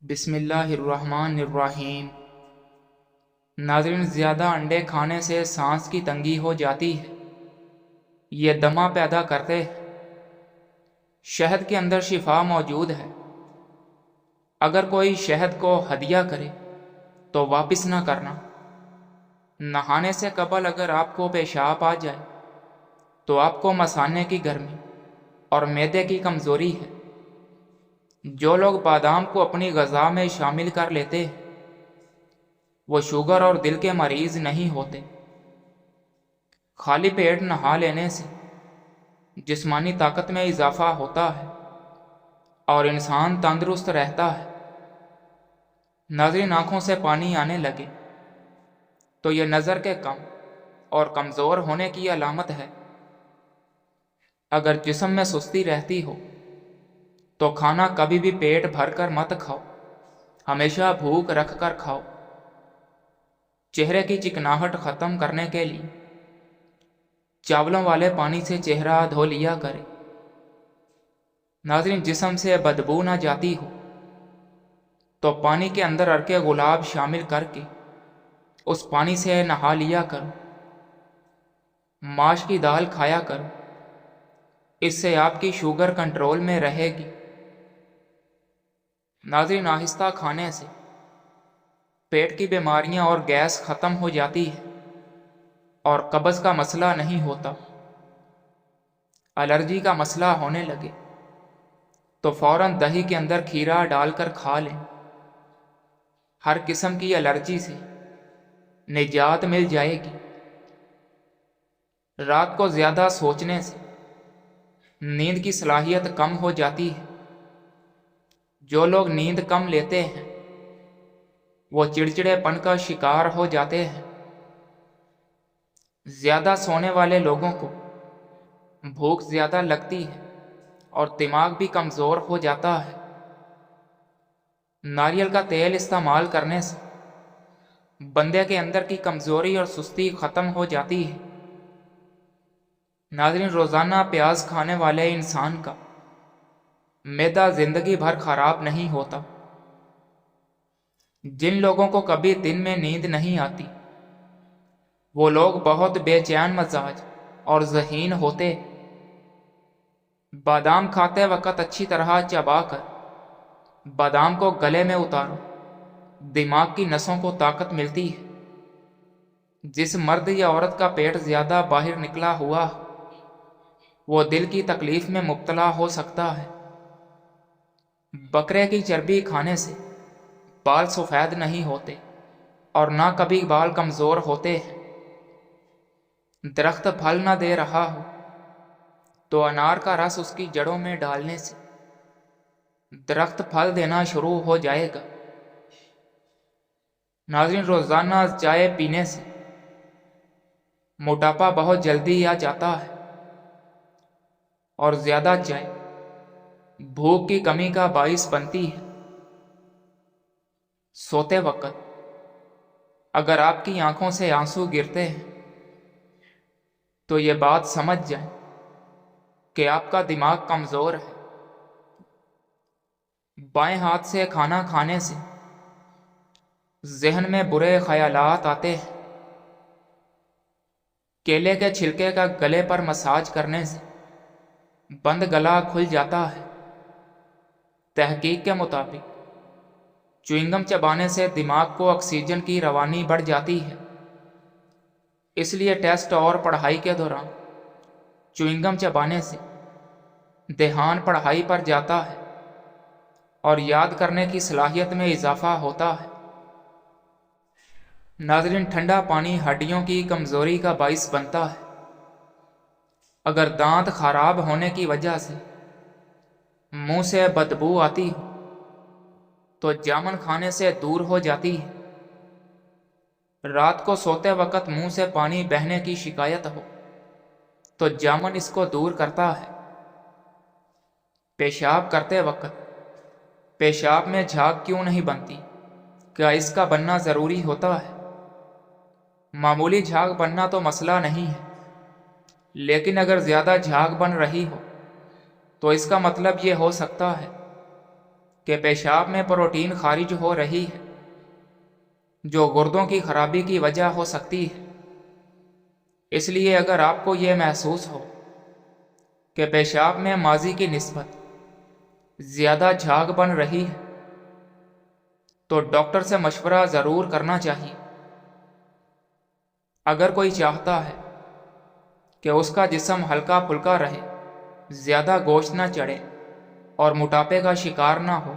بسم اللہ الرحمن الرحیم۔ ناظرین، زیادہ انڈے کھانے سے سانس کی تنگی ہو جاتی ہے، یہ دمہ پیدا کرتے ہیں۔ شہد کے اندر شفا موجود ہے۔ اگر کوئی شہد کو ہدیہ کرے تو واپس نہ کرنا۔ نہانے سے قبل اگر آپ کو پیشاب آ جائے تو آپ کو مثانے کی گرمی اور معدے کی کمزوری ہے۔ جو لوگ بادام کو اپنی غذا میں شامل کر لیتے ہیں وہ شوگر اور دل کے مریض نہیں ہوتے۔ خالی پیٹ نہا لینے سے جسمانی طاقت میں اضافہ ہوتا ہے اور انسان تندرست رہتا ہے۔ ناظرین، آنکھوں سے پانی آنے لگے تو یہ نظر کے کم اور کمزور ہونے کی علامت ہے۔ اگر جسم میں سستی رہتی ہو تو کھانا کبھی بھی پیٹ بھر کر مت کھاؤ، ہمیشہ بھوک رکھ کر کھاؤ۔ چہرے کی چکناہٹ ختم کرنے کے لیے چاولوں والے پانی سے چہرہ دھو لیا کرے۔ ناظرین، جسم سے بدبو نہ جاتی ہو تو پانی کے اندر عرق گلاب شامل کر کے اس پانی سے نہا لیا کرو۔ ماش کی دال کھایا کرو، اس سے آپ کی شوگر کنٹرول میں رہے گی۔ ناظرین، آہستہ کھانے سے پیٹ کی بیماریاں اور گیس ختم ہو جاتی ہے اور قبض کا مسئلہ نہیں ہوتا۔ الرجی کا مسئلہ ہونے لگے تو فوراً دہی کے اندر کھیرا ڈال کر کھا لیں۔ ہر قسم کی الرجی سے نجات مل جائے گی۔ رات کو زیادہ سوچنے سے نیند کی صلاحیت کم ہو جاتی ہے۔ جو لوگ نیند کم لیتے ہیں وہ چڑچڑے پن کا شکار ہو جاتے ہیں۔ زیادہ سونے والے لوگوں کو بھوک زیادہ لگتی ہے اور دماغ بھی کمزور ہو جاتا ہے۔ ناریل کا تیل استعمال کرنے سے بندے کے اندر کی کمزوری اور سستی ختم ہو جاتی ہے۔ ناظرین، روزانہ پیاز کھانے والے انسان کا معدہ زندگی بھر خراب نہیں ہوتا۔ جن لوگوں کو کبھی دن میں نیند نہیں آتی وہ لوگ بہت بے چین مزاج اور ذہین ہوتے۔ بادام کھاتے وقت اچھی طرح چبا کر بادام کو گلے میں اتارو، دماغ کی نسوں کو طاقت ملتی ہے۔ جس مرد یا عورت کا پیٹ زیادہ باہر نکلا ہوا وہ دل کی تکلیف میں مبتلا ہو سکتا ہے۔ بکرے کی چربی کھانے سے بال سفید نہیں ہوتے اور نہ کبھی بال کمزور ہوتے ہیں۔ درخت پھل نہ دے رہا ہو تو انار کا رس اس کی جڑوں میں ڈالنے سے درخت پھل دینا شروع ہو جائے گا۔ ناظرین، روزانہ چائے پینے سے موٹاپا بہت جلدی آ جاتا ہے اور زیادہ چائے بھوک کی کمی کا باعث بنتی ہے۔ سوتے وقت اگر آپ کی آنکھوں سے آنسو گرتے ہیں تو یہ بات سمجھ جائیں کہ آپ کا دماغ کمزور ہے۔ بائیں ہاتھ سے کھانا کھانے سے ذہن میں برے خیالات آتے ہیں۔ کیلے کے چھلکے کا گلے پر مساج کرنے سے بند گلا کھل جاتا ہے۔ تحقیق کے مطابق چوئنگم چبانے سے دماغ کو آکسیجن کی روانی بڑھ جاتی ہے۔ اس لیے ٹیسٹ اور پڑھائی کے دوران چوئنگم چبانے سے دھیان پڑھائی پر جاتا ہے اور یاد کرنے کی صلاحیت میں اضافہ ہوتا ہے۔ ناظرین، ٹھنڈا پانی ہڈیوں کی کمزوری کا باعث بنتا ہے۔ اگر دانت خراب ہونے کی وجہ سے منہ سے بدبو آتی ہو تو جامن کھانے سے دور ہو جاتی ہے۔ رات کو سوتے وقت منہ سے پانی بہنے کی شکایت ہو تو جامن اس کو دور کرتا ہے۔ پیشاب کرتے وقت پیشاب میں جھاگ کیوں نہیں بنتی؟ کیا اس کا بننا ضروری ہوتا ہے؟ معمولی جھاگ بننا تو مسئلہ نہیں ہے، لیکن اگر زیادہ جھاگ بن رہی ہو تو اس کا مطلب یہ ہو سکتا ہے کہ پیشاب میں پروٹین خارج ہو رہی ہے جو گردوں کی خرابی کی وجہ ہو سکتی ہے۔ اس لیے اگر آپ کو یہ محسوس ہو کہ پیشاب میں ماضی کی نسبت زیادہ جھاگ بن رہی ہے تو ڈاکٹر سے مشورہ ضرور کرنا چاہیے۔ اگر کوئی چاہتا ہے کہ اس کا جسم ہلکا پھلکا رہے، زیادہ گوشت نہ چڑھے اور موٹاپے کا شکار نہ ہو،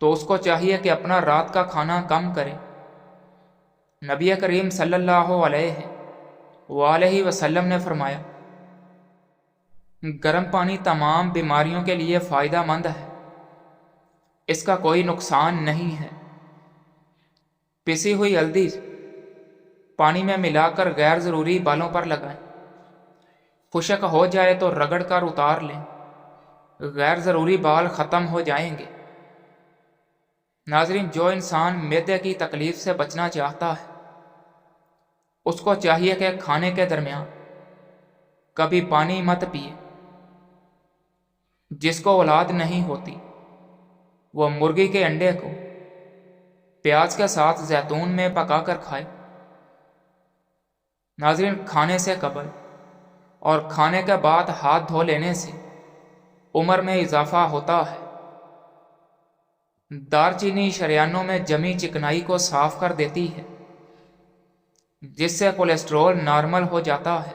تو اس کو چاہیے کہ اپنا رات کا کھانا کم کرے۔ نبی کریم صلی اللہ علیہ وآلہ وسلم نے فرمایا، گرم پانی تمام بیماریوں کے لیے فائدہ مند ہے، اس کا کوئی نقصان نہیں ہے۔ پسی ہوئی ہلدی پانی میں ملا کر غیر ضروری بالوں پر لگائیں، خشک ہو جائے تو رگڑ کر اتار لیں، غیر ضروری بال ختم ہو جائیں گے۔ ناظرین، جو انسان معدے کی تکلیف سے بچنا چاہتا ہے اس کو چاہیے کہ کھانے کے درمیان کبھی پانی مت پیے۔ جس کو اولاد نہیں ہوتی وہ مرغی کے انڈے کو پیاز کے ساتھ زیتون میں پکا کر کھائے۔ ناظرین، کھانے سے قبل اور کھانے کے بعد ہاتھ دھو لینے سے عمر میں اضافہ ہوتا ہے۔ دار چینی شریانوں میں جمی چکنائی کو صاف کر دیتی ہے جس سے کولیسٹرول نارمل ہو جاتا ہے،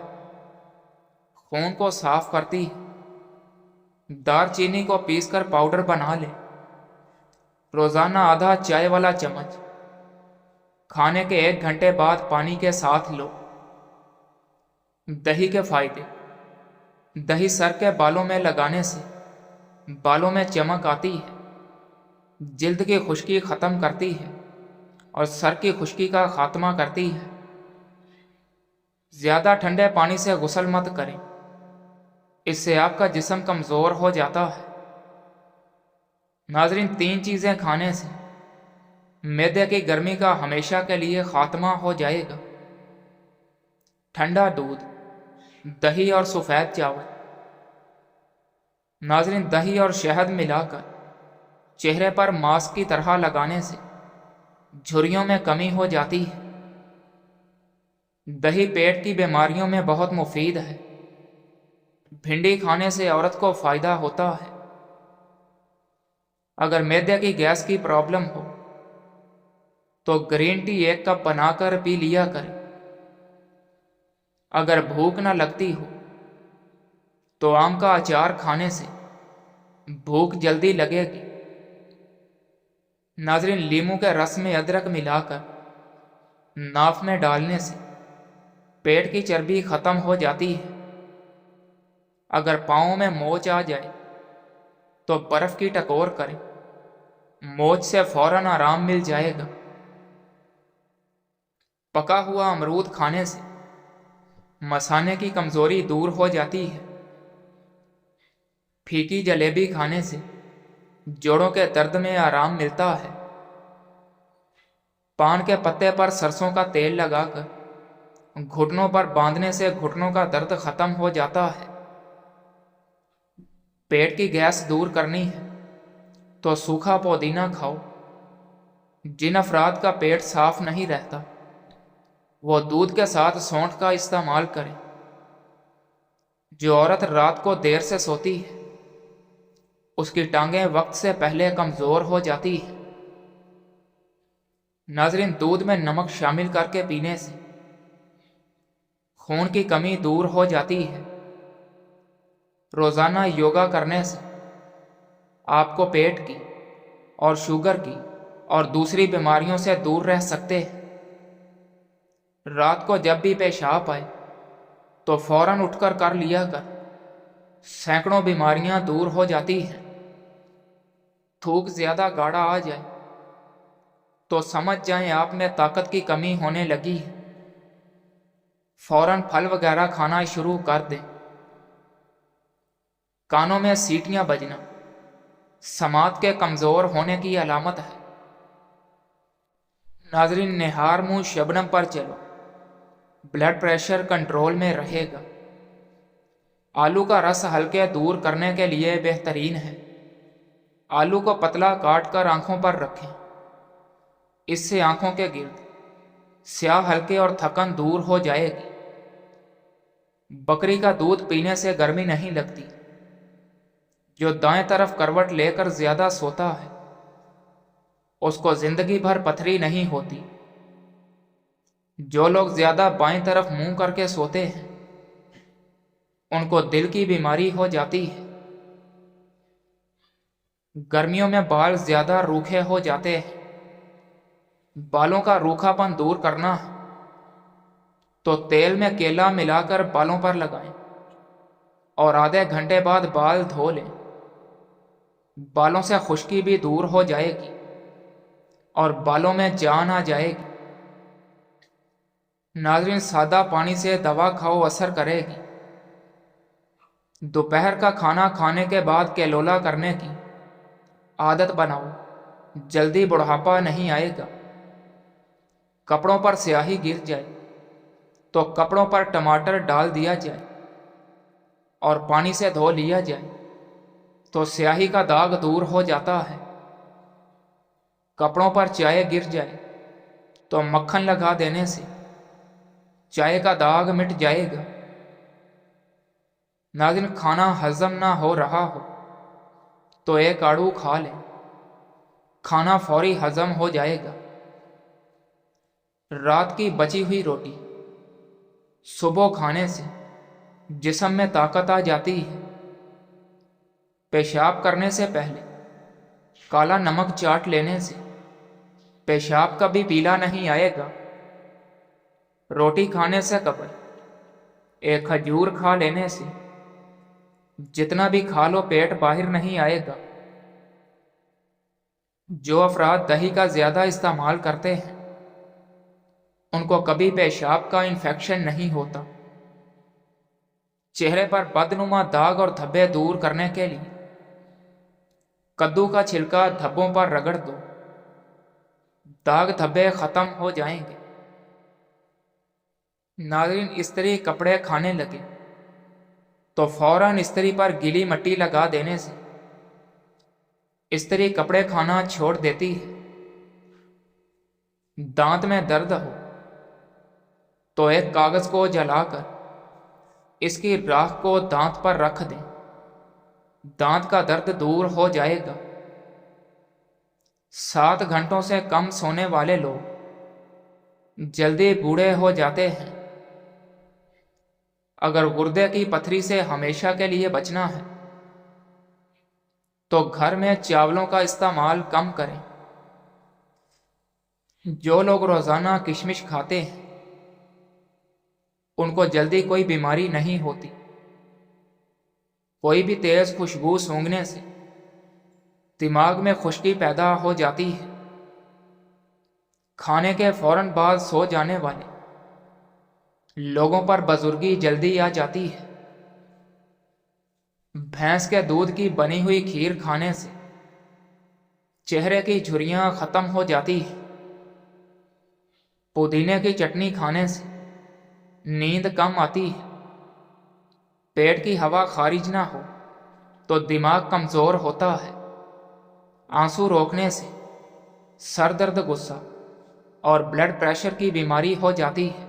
خون کو صاف کرتی ہے۔ دار چینی کو پیس کر پاؤڈر بنا لیں، روزانہ آدھا چائے والا چمچ کھانے کے 1 گھنٹے بعد پانی کے ساتھ لو۔ دہی کے فائدے۔ دہی سر کے بالوں میں لگانے سے بالوں میں چمک آتی ہے، جلد کی خشکی ختم کرتی ہے اور سر کی خشکی کا خاتمہ کرتی ہے۔ زیادہ ٹھنڈے پانی سے غسل مت کریں، اس سے آپ کا جسم کمزور ہو جاتا ہے۔ ناظرین، 3 چیزیں کھانے سے معدے کی گرمی کا ہمیشہ کے لیے خاتمہ ہو جائے گا: ٹھنڈا دودھ، دہی اور سفید چاول۔ ناظرین، دہی اور شہد ملا کر چہرے پر ماسک کی طرح لگانے سے جھریوں میں کمی ہو جاتی ہے۔ دہی پیٹ کی بیماریوں میں بہت مفید ہے۔ بھنڈی کھانے سے عورت کو فائدہ ہوتا ہے۔ اگر معدے کی گیس کی پرابلم ہو تو گرین ٹی 1 کپ بنا کر پی لیا کریں۔ اگر بھوک نہ لگتی ہو تو آم کا اچار کھانے سے بھوک جلدی لگے گی۔ ناظرین، لیموں کے رس میں ادرک ملا کر ناف میں ڈالنے سے پیٹ کی چربی ختم ہو جاتی ہے۔ اگر پاؤں میں موچ آ جائے تو برف کی ٹکور کریں، موچ سے فوراً آرام مل جائے گا۔ پکا ہوا امرود کھانے سے مثانے کی کمزوری دور ہو جاتی ہے۔ پھیکی جلیبی کھانے سے جوڑوں کے درد میں آرام ملتا ہے۔ پان کے پتے پر سرسوں کا تیل لگا کر گھٹنوں پر باندھنے سے گھٹنوں کا درد ختم ہو جاتا ہے۔ پیٹ کی گیس دور کرنی ہے تو سوکھا پودینہ کھاؤ۔ جن افراد کا پیٹ صاف نہیں رہتا وہ دودھ کے ساتھ سونٹھ کا استعمال کریں۔ جو عورت رات کو دیر سے سوتی ہے اس کی ٹانگیں وقت سے پہلے کمزور ہو جاتی ہیں۔ ناظرین، دودھ میں نمک شامل کر کے پینے سے خون کی کمی دور ہو جاتی ہے۔ روزانہ یوگا کرنے سے آپ کو پیٹ کی اور شوگر کی اور دوسری بیماریوں سے دور رہ سکتے ہیں۔ رات کو جب بھی پیشاب آئے تو فوراً اٹھ کر لیا کر سینکڑوں بیماریاں دور ہو جاتی ہیں۔ تھوک زیادہ گاڑھا آ جائے تو سمجھ جائیں آپ میں طاقت کی کمی ہونے لگی ہے۔ فوراً پھل وغیرہ کھانا شروع کر دیں۔ کانوں میں سیٹیاں بجنا سماعت کے کمزور ہونے کی علامت ہے۔ ناظرین، نہار منہ شبنم پر چلو، بلڈ پریشر کنٹرول میں رہے گا۔ آلو کا رس ہلکے دور کرنے کے لیے بہترین ہے۔ آلو کو پتلا کاٹ کر آنکھوں پر رکھیں، اس سے آنکھوں کے گرد سیاہ ہلکے اور تھکن دور ہو جائے گی۔ بکری کا دودھ پینے سے گرمی نہیں لگتی۔ جو دائیں طرف کروٹ لے کر زیادہ سوتا ہے اس کو زندگی بھر پتھری نہیں ہوتی۔ جو لوگ زیادہ بائیں طرف منہ کر کے سوتے ہیں ان کو دل کی بیماری ہو جاتی ہے۔ گرمیوں میں بال زیادہ روکھے ہو جاتے ہیں۔ بالوں کا روکھا پن دور کرنا ہے تو تیل میں کیلا ملا کر بالوں پر لگائیں اور آدھے گھنٹے بعد بال دھو لیں۔ بالوں سے خشکی بھی دور ہو جائے گی اور بالوں میں جان آ جائے گی۔ ناظرین، سادہ پانی سے دوا کھاؤ اثر کرے گی۔ دوپہر کا کھانا کھانے کے بعد کیلولا کرنے کی عادت بناؤ، جلدی بڑھاپا نہیں آئے گا۔ کپڑوں پر سیاہی گر جائے تو کپڑوں پر ٹماٹر ڈال دیا جائے اور پانی سے دھو لیا جائے تو سیاہی کا داغ دور ہو جاتا ہے۔ کپڑوں پر چائے گر جائے تو مکھن لگا دینے سے چائے کا داغ مٹ جائے گا۔ ناظرین، کھانا ہضم نہ ہو رہا ہو تو ایک آڑو کھا لیں، کھانا فوری ہضم ہو جائے گا۔ رات کی بچی ہوئی روٹی صبح کھانے سے جسم میں طاقت آ جاتی ہے۔ پیشاب کرنے سے پہلے کالا نمک چاٹ لینے سے پیشاب کبھی پیلا نہیں آئے گا۔ روٹی کھانے سے قبل ایک کھجور کھا لینے سے جتنا بھی کھا لو پیٹ باہر نہیں آئے گا۔ جو افراد دہی کا زیادہ استعمال کرتے ہیں ان کو کبھی پیشاب کا انفیکشن نہیں ہوتا۔ چہرے پر بدنما داغ اور دھبے دور کرنے کے لیے کدو کا چھلکا دھبوں پر رگڑ دو، داغ دھبے ختم ہو جائیں گے۔ ناظرین، استری کپڑے کھانے لگے تو فوراً استری پر گیلی مٹی لگا دینے سے استری کپڑے کھانا چھوڑ دیتی ہے۔ دانت میں درد ہو تو ایک کاغذ کو جلا کر اس کی راکھ کو دانت پر رکھ دیں، دانت کا درد دور ہو جائے گا۔ 7 گھنٹوں سے کم سونے والے لوگ جلدی بوڑھے ہو جاتے ہیں۔ اگر گردے کی پتھری سے ہمیشہ کے لیے بچنا ہے تو گھر میں چاولوں کا استعمال کم کریں۔ جو لوگ روزانہ کشمش کھاتے ہیں ان کو جلدی کوئی بیماری نہیں ہوتی۔ کوئی بھی تیز خوشبو سونگھنے سے دماغ میں خشکی پیدا ہو جاتی ہے۔ کھانے کے فوراً بعد سو جانے والے لوگوں پر بزرگی جلدی آ جاتی ہے۔ بھینس کے دودھ کی بنی ہوئی کھیر کھانے سے چہرے کی جھریاں ختم ہو جاتی ہیں۔ پودینے کی چٹنی کھانے سے نیند کم آتی ہے۔ پیٹ کی ہوا خارج نہ ہو تو دماغ کمزور ہوتا ہے۔ آنسو روکنے سے سر درد، غصہ اور بلڈ پریشر کی بیماری ہو جاتی ہے۔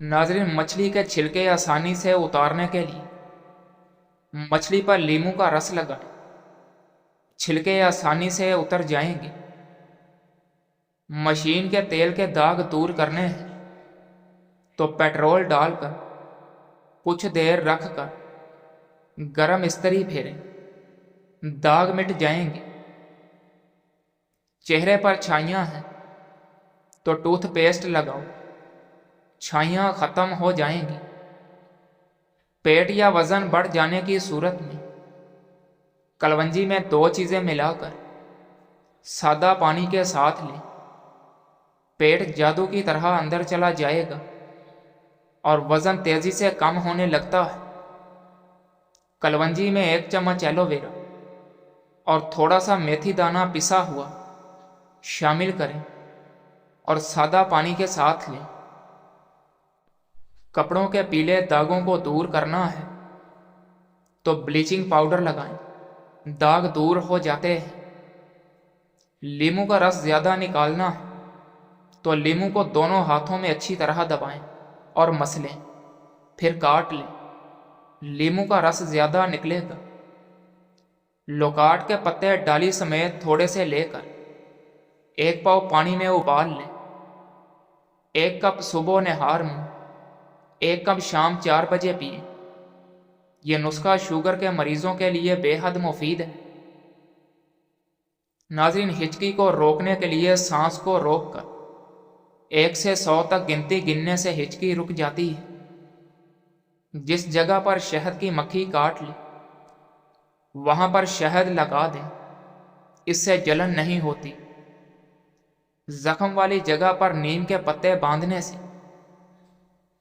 ناظرین، مچھلی کے چھلکے آسانی سے اتارنے کے لیے مچھلی پر لیموں کا رس لگائیں، چھلکے آسانی سے اتر جائیں گے۔ مشین کے تیل کے داغ دور کرنے ہیں تو پیٹرول ڈال کر کچھ دیر رکھ کر گرم استری پھیریں، داغ مٹ جائیں گے۔ چہرے پر چھائیاں ہیں تو ٹوتھ پیسٹ لگاؤ، چھائیاں ختم ہو جائیں گی۔ پیٹ یا وزن بڑھ جانے کی صورت میں کلونجی میں 2 چیزیں ملا کر سادہ پانی کے ساتھ لیں، پیٹ جادو کی طرح اندر چلا جائے گا اور وزن تیزی سے کم ہونے لگتا ہے۔ کلونجی میں 1 چمچ ایلو ویرا اور تھوڑا سا میتھی دانہ پسا ہوا شامل کریں اور سادہ پانی کے ساتھ لیں۔ کپڑوں کے پیلے داغوں کو دور کرنا ہے تو بلیچنگ پاؤڈر لگائیں، داغ دور ہو جاتے ہیں۔ لیموں کا رس زیادہ نکالنا ہے تو لیموں کو دونوں ہاتھوں میں اچھی طرح دبائیں اور مسلیں، پھر کاٹ لیں۔ لیموں کا رس زیادہ نکلے گا۔ لوکاٹ کے پتے ڈالی سمیت تھوڑے سے لے کر 1 پاؤ پانی میں ابال لیں۔ 1 کپ صبح نہار میں، 1 کپ شام 4 بجے پئیں۔ یہ نسخہ شوگر کے مریضوں کے لیے بے حد مفید ہے۔ ناظرین، ہچکی کو روکنے کے لیے سانس کو روک کر 1 سے 100 تک گنتی گننے سے ہچکی رک جاتی ہے۔ جس جگہ پر شہد کی مکھی کاٹ لی وہاں پر شہد لگا دیں، اس سے جلن نہیں ہوتی۔ زخم والی جگہ پر نیم کے پتے باندھنے سے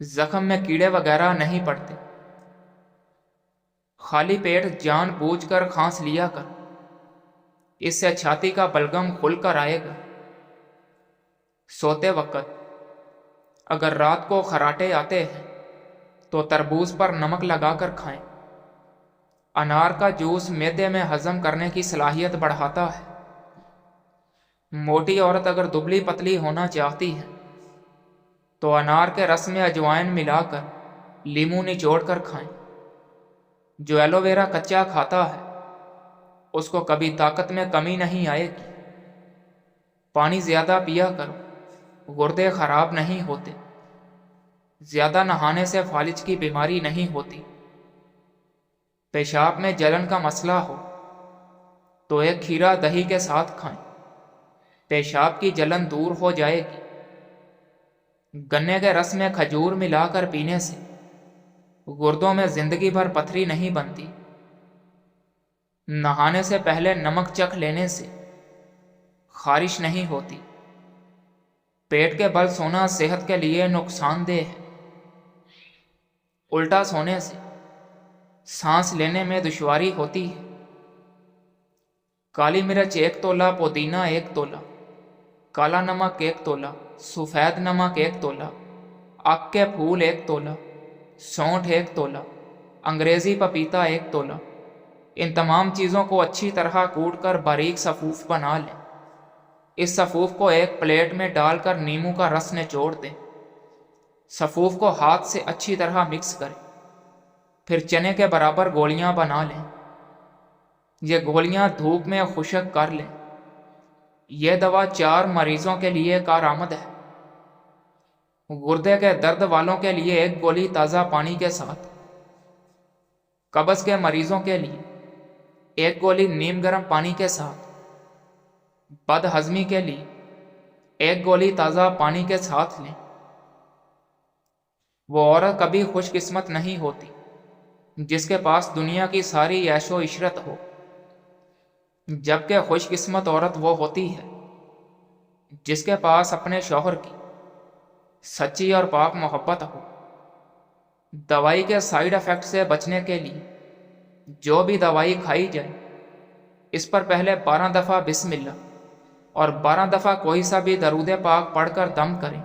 زخم میں کیڑے وغیرہ نہیں پڑتے۔ خالی پیٹ جان بوجھ کر کھانس لیا کر، اس سے چھاتی کا بلغم کھل کر آئے گا۔ سوتے وقت اگر رات کو خراٹے آتے ہیں تو تربوز پر نمک لگا کر کھائیں۔ انار کا جوس معدے میں ہضم کرنے کی صلاحیت بڑھاتا ہے۔ موٹی عورت اگر دبلی پتلی ہونا چاہتی ہے تو انار کے رس میں اجوائن ملا کر لیموں نچوڑ کر کھائیں۔ جو ایلو ویرا کچا کھاتا ہے اس کو کبھی طاقت میں کمی نہیں آئے گی۔ پانی زیادہ پیا کرو، گردے خراب نہیں ہوتے۔ زیادہ نہانے سے فالج کی بیماری نہیں ہوتی۔ پیشاب میں جلن کا مسئلہ ہو تو 1 کھیرا دہی کے ساتھ کھائیں، پیشاب کی جلن دور ہو جائے گی۔ گنے کے رس میں کھجور ملا کر پینے سے گردوں میں زندگی بھر پتھری نہیں بنتی۔ نہانے سے پہلے نمک چکھ لینے سے خارش نہیں ہوتی۔ پیٹ کے بل سونا صحت کے لیے نقصان دہ ہے۔ الٹا سونے سے سانس لینے میں دشواری ہوتی ہے۔ کالی مرچ 1 تولہ، پودینہ 1 تولہ، کالا نمک 1 تولہ، سفید نمک 1 تولہ، آک کے پھول 1 تولہ، سونٹھ 1 تولہ، انگریزی پپیتا 1 تولہ۔ ان تمام چیزوں کو اچھی طرح کوٹ کر باریک صفوف بنا لیں۔ اس صفوف کو 1 پلیٹ میں ڈال کر نیموں کا رس نچوڑ دیں۔ صفوف کو ہاتھ سے اچھی طرح مکس کریں، پھر چنے کے برابر گولیاں بنا لیں۔ یہ گولیاں دھوپ میں خشک کر لیں۔ یہ دوا 4 مریضوں کے لیے کارآمد ہے۔ گردے کے درد والوں کے لیے 1 گولی تازہ پانی کے ساتھ، قبض کے مریضوں کے لیے 1 گولی نیم گرم پانی کے ساتھ، بد ہضمی کے لیے 1 گولی تازہ پانی کے ساتھ لیں۔ وہ عورت کبھی خوش قسمت نہیں ہوتی جس کے پاس دنیا کی ساری عیش و عشرت ہو، جبکہ خوش قسمت عورت وہ ہوتی ہے جس کے پاس اپنے شوہر کی سچی اور پاک محبت ہو۔ دوائی کے سائیڈ افیکٹ سے بچنے کے لیے جو بھی دوائی کھائی جائے اس پر پہلے 12 دفعہ بسم اللہ اور 12 دفعہ کوئی سا بھی درود پاک پڑھ کر دم کریں۔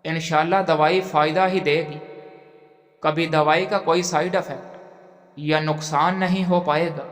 انشاءاللہ دوائی فائدہ ہی دے گی۔ کبھی دوائی کا کوئی سائیڈ افیکٹ یا نقصان نہیں ہو پائے گا۔